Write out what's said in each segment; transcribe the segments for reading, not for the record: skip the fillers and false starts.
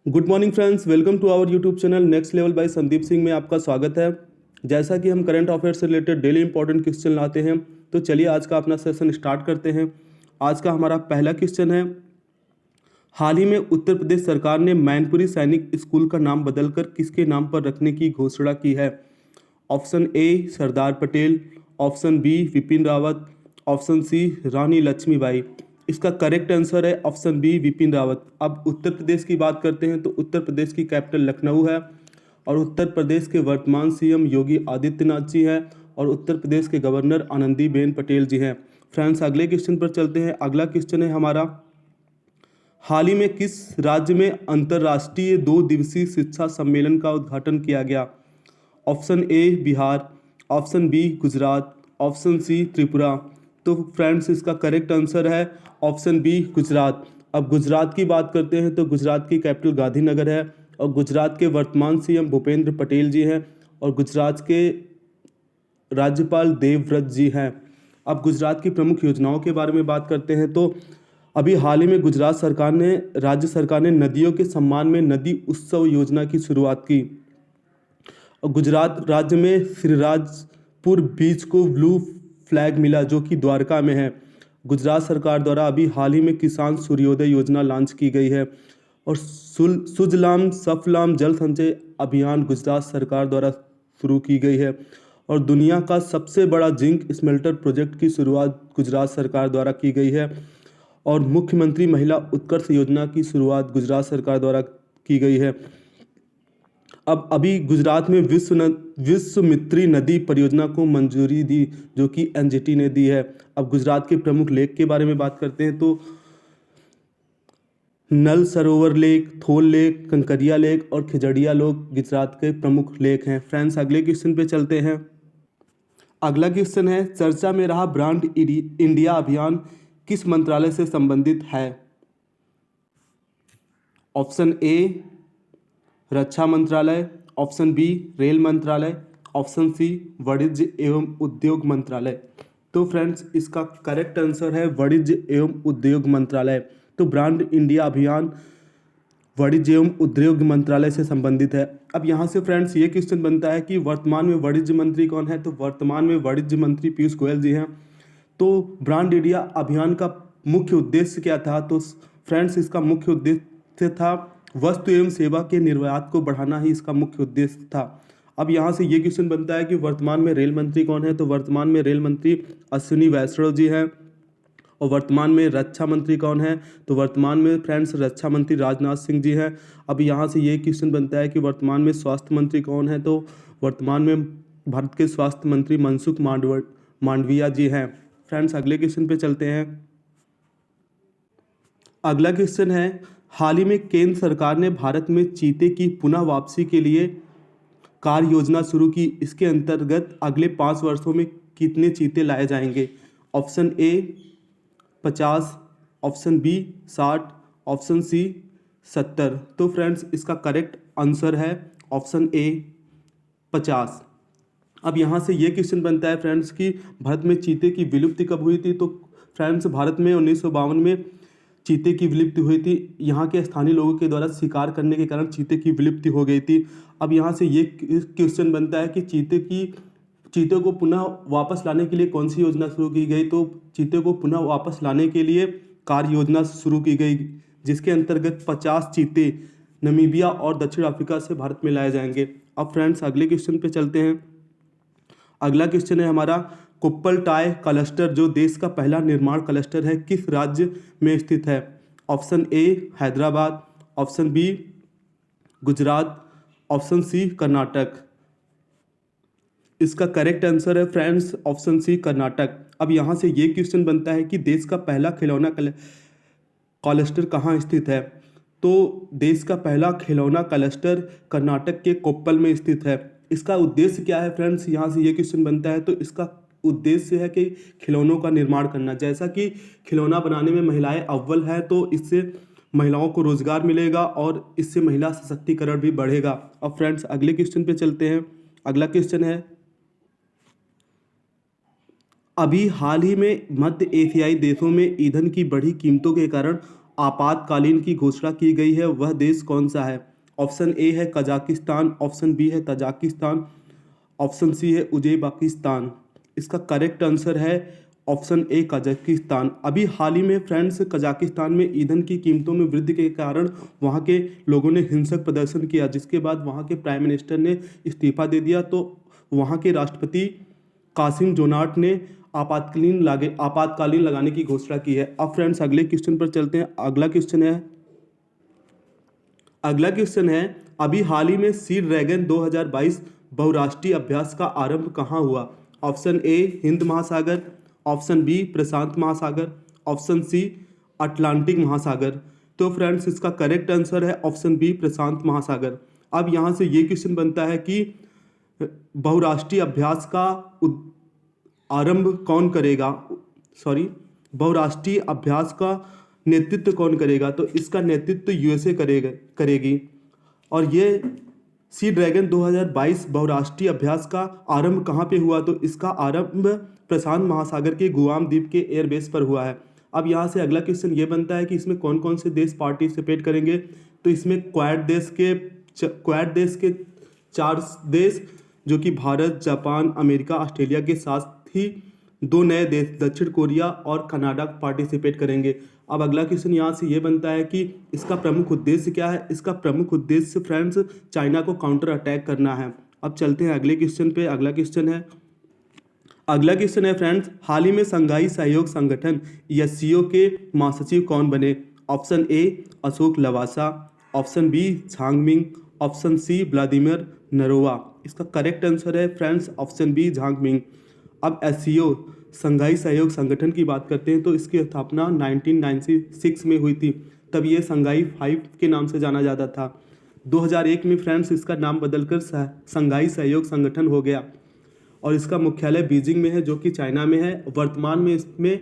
Good morning friends, welcome to our YouTube channel next level by Sandeep Singh में आपका स्वागत है। जैसा कि हम करंट अफेयर से रिलेटेड डेली इंपॉर्टेंट क्वेश्चन लाते हैं, तो चलिए आज का अपना सेशन स्टार्ट करते हैं। आज का हमारा पहला क्वेश्चन है, हाल ही में उत्तर प्रदेश सरकार ने मैनपुरी सैनिक स्कूल का नाम बदलकर किसके नाम पर रखने की घोषणा की है? Option A Sardar Patel, option B Vipin Rawat, option C Rani Laxmibai. इसका करेक्ट आंसर है ऑप्शन बी विपिन रावत। अब उत्तर प्रदेश की बात करते हैं तो उत्तर प्रदेश की कैपिटल लखनऊ है और उत्तर प्रदेश के वर्तमान सीएम योगी आदित्यनाथ जी हैं और उत्तर प्रदेश के गवर्नर आनंदीबेन पटेल जी हैं। फ्रेंड्स, अगले क्वेश्चन पर चलते हैं। अगला क्वेश्चन है हमारा, हाल ही में किस राज्य में अंतर्राष्ट्रीय 2 दिवसीय शिक्षा सम्मेलन का उद्घाटन किया गया? Option A Bihar, option B Gujarat, option C Tripura. तो फ्रेंड्स, इसका करेक्ट आंसर है ऑप्शन बी गुजरात। अब गुजरात की बात करते हैं तो गुजरात की कैपिटल गांधीनगर है और गुजरात के वर्तमान सीएम भूपेंद्र पटेल जी हैं और गुजरात के राज्यपाल देवव्रत जी हैं। अब गुजरात की प्रमुख योजनाओं के बारे में बात करते हैं तो अभी हाल ही में गुजरात सरकार ने राज्य सरकार ने नदियों के सम्मान में नदी उत्सव योजना की शुरुआत की और गुजरात राज्य में श्रीराजपुर बीच को ब्लू फ्लैग मिला जो कि द्वारका में है। गुजरात सरकार द्वारा अभी हाल ही में किसान सूर्योदय योजना लॉन्च की गई है और सुजलाम सफलाम जल संचय अभियान गुजरात सरकार द्वारा शुरू की गई है और दुनिया का सबसे बड़ा जिंक स्मेल्टर प्रोजेक्ट की शुरुआत गुजरात सरकार द्वारा की गई है और मुख्यमंत्री महिला उत्कर्ष योजना की शुरुआत गुजरात सरकार द्वारा की गई है। अब अभी गुजरात में विश्वामित्री नदी परियोजना को मंजूरी दी जो कि एनजीटी ने दी है। अब गुजरात के प्रमुख लेक के बारे में बात करते हैं तो नल सरोवर लेक, थोल लेक, कंकरिया लेक और खिजड़िया लेक गुजरात के प्रमुख लेक हैं। फ्रेंड्स, अगले क्वेश्चन पे चलते हैं। अगला क्वेश्चन है, चर्चा में रहा ब्रांड इंडिया अभियान किस मंत्रालय से संबंधित है? ऑप्शन ए रक्षा मंत्रालय, ऑप्शन बी रेल मंत्रालय, ऑप्शन सी वाणिज्य एवं उद्योग मंत्रालय। तो फ्रेंड्स, इसका करेक्ट आंसर है वाणिज्य एवं उद्योग मंत्रालय। तो ब्रांड इंडिया अभियान वाणिज्य एवं उद्योग मंत्रालय से संबंधित है। अब यहाँ से फ्रेंड्स ये क्वेश्चन बनता है कि वर्तमान में वाणिज्य मंत्री कौन है? तो वर्तमान में वाणिज्य मंत्री पीयूष गोयल जी हैं। तो ब्रांड इंडिया अभियान का मुख्य उद्देश्य क्या था? तो फ्रेंड्स, इसका मुख्य उद्देश्य था वस्तु एवं सेवा के निर्यात को बढ़ाना ही इसका मुख्य उद्देश्य था। अब यहाँ से ये क्वेश्चन बनता है कि वर्तमान में रेल मंत्री कौन है? तो वर्तमान में रेल मंत्री अश्विनी वैष्णव जी हैं और वर्तमान में रक्षा मंत्री कौन है? तो वर्तमान में फ्रेंड्स रक्षा मंत्री राजनाथ सिंह जी हैं। अब यहाँ से ये क्वेश्चन बनता है कि वर्तमान में स्वास्थ्य मंत्री कौन है? तो वर्तमान में भारत के स्वास्थ्य मंत्री मनसुख मांडविया जी हैं। फ्रेंड्स, अगले क्वेश्चन पे चलते हैं। अगला क्वेश्चन है, हाल ही में केंद्र सरकार ने भारत में चीते की पुनः वापसी के लिए कार्य योजना शुरू की। इसके अंतर्गत अगले 5 वर्षों में कितने चीते लाए जाएंगे? Option A 50, option B 60, option C 70। तो फ्रेंड्स, इसका करेक्ट आंसर है ऑप्शन ए 50। अब यहाँ से ये क्वेश्चन बनता है फ्रेंड्स कि भारत में चीते की विलुप्ति कब हुई थी? तो फ्रेंड्स, भारत में 1952 में चीते की विलुप्ति हुई थी। यहाँ के स्थानीय लोगों के द्वारा शिकार करने के कारण चीते की विलुप्ति हो गई थी। अब यहाँ से ये क्वेश्चन बनता है कि चीते को पुनः वापस लाने के लिए कौन सी योजना शुरू की गई? तो चीते को पुनः वापस लाने के लिए कार्य योजना शुरू की गई जिसके अंतर्गत 50 चीते नमीबिया और दक्षिण अफ्रीका से भारत में लाए जाएंगे। अब फ्रेंड्स, अगले क्वेश्चन पे चलते हैं। अगला क्वेश्चन है हमारा, कुप्पलटाय क्लस्टर जो देश का पहला निर्माण क्लस्टर है किस राज्य में स्थित है? Option A Hyderabad, option B Gujarat, option C Karnataka. इसका करेक्ट आंसर है फ्रेंड्स ऑप्शन सी कर्नाटक। अब यहाँ से ये क्वेश्चन बनता है कि देश का पहला खिलौना क्लस्टर कहाँ स्थित है? तो देश का पहला खिलौना क्लस्टर कर्नाटक के कोप्पल में स्थित है। इसका उद्देश्य क्या है फ्रेंड्स? यहाँ से ये क्वेश्चन बनता है तो इसका उद्देश्य है कि खिलौनों का निर्माण करना। जैसा कि खिलौना बनाने में महिलाएं अव्वल हैं तो इससे महिलाओं को रोजगार मिलेगा और इससे महिला सशक्तिकरण भी बढ़ेगा। अब फ्रेंड्स, अगले क्वेश्चन पे चलते हैं। अगला क्वेश्चन है, अभी हाल ही में मध्य एशियाई देशों में ईंधन की बढ़ी कीमतों के कारण आपातकालीन की घोषणा की गई है वह देश कौन सा है? ऑप्शन ए है कजाकिस्तान, ऑप्शन बी है तजाकिस्तान, ऑप्शन सी है उज्बेकिस्तान। इसका करेक्ट आंसर है ऑप्शन ए कजाकिस्तान। अभी हाल ही में फ्रेंड्स कजाकिस्तान में ईंधन की कीमतों में वृद्धि के कारण वहाँ के लोगों ने हिंसक प्रदर्शन किया, जिसके बाद वहाँ के प्राइम मिनिस्टर ने इस्तीफा दे दिया। तो वहाँ के राष्ट्रपति कासिम जोनाट ने आपातकालीन लगाने की घोषणा की है। अब फ्रेंड्स अगले क्वेश्चन पर चलते हैं। अगला क्वेश्चन है अभी हाल ही में सी ड्रैगन 2022 बहुराष्ट्रीय अभ्यास का आरंभ कहाँ हुआ? ऑप्शन ए हिंद महासागर, ऑप्शन बी प्रशांत महासागर, ऑप्शन सी अटलांटिक महासागर। तो फ्रेंड्स इसका करेक्ट आंसर है ऑप्शन बी प्रशांत महासागर। अब यहाँ से ये क्वेश्चन बनता है कि बहुराष्ट्रीय अभ्यास का आरंभ कौन करेगा, बहुराष्ट्रीय अभ्यास का नेतृत्व कौन करेगा? तो इसका नेतृत्व यूएसए करेगी। और ये सी ड्रैगन 2022 बहुराष्ट्रीय अभ्यास का आरंभ कहाँ पे हुआ? तो इसका आरंभ प्रशांत महासागर के गुआम द्वीप के एयरबेस पर हुआ है। अब यहाँ से अगला क्वेश्चन ये बनता है कि इसमें कौन कौन से देश पार्टिसिपेट करेंगे? तो इसमें क्वाड देश के 4 देश जो कि भारत, जापान, अमेरिका, ऑस्ट्रेलिया के साथ ही 2 नए देश दक्षिण कोरिया और कनाडा पार्टिसिपेट करेंगे। अब अगला क्वेश्चन यहाँ से ये बनता है कि इसका प्रमुख उद्देश्य क्या है? इसका प्रमुख उद्देश्य फ्रेंड्स चाइना को काउंटर अटैक करना है। अब चलते हैं अगले क्वेश्चन पे। अगला क्वेश्चन है फ्रेंड्स हाल ही में संघाई सहयोग संगठन एससीओ के महासचिव कौन बने? Option A Ashok Lavasa, option B Zhangming, option C Vladimir Norov. इसका करेक्ट आंसर है फ्रेंड्स ऑप्शन बी झांगमिंग। अब एससीओ संघाई सहयोग संगठन की बात करते हैं तो इसकी स्थापना 1996 में हुई थी। तब ये संघाई 5 के नाम से जाना जाता था। 2001 में फ्रेंड्स इसका नाम बदलकर संघाई सहयोग संगठन हो गया और इसका मुख्यालय बीजिंग में है जो कि चाइना में है। वर्तमान में इसमें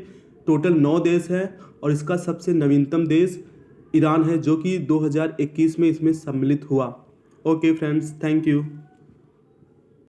टोटल 9 देश है और इसका सबसे नवीनतम देश ईरान है जो कि 2021 में इसमें सम्मिलित हुआ। Okay friends, thank you.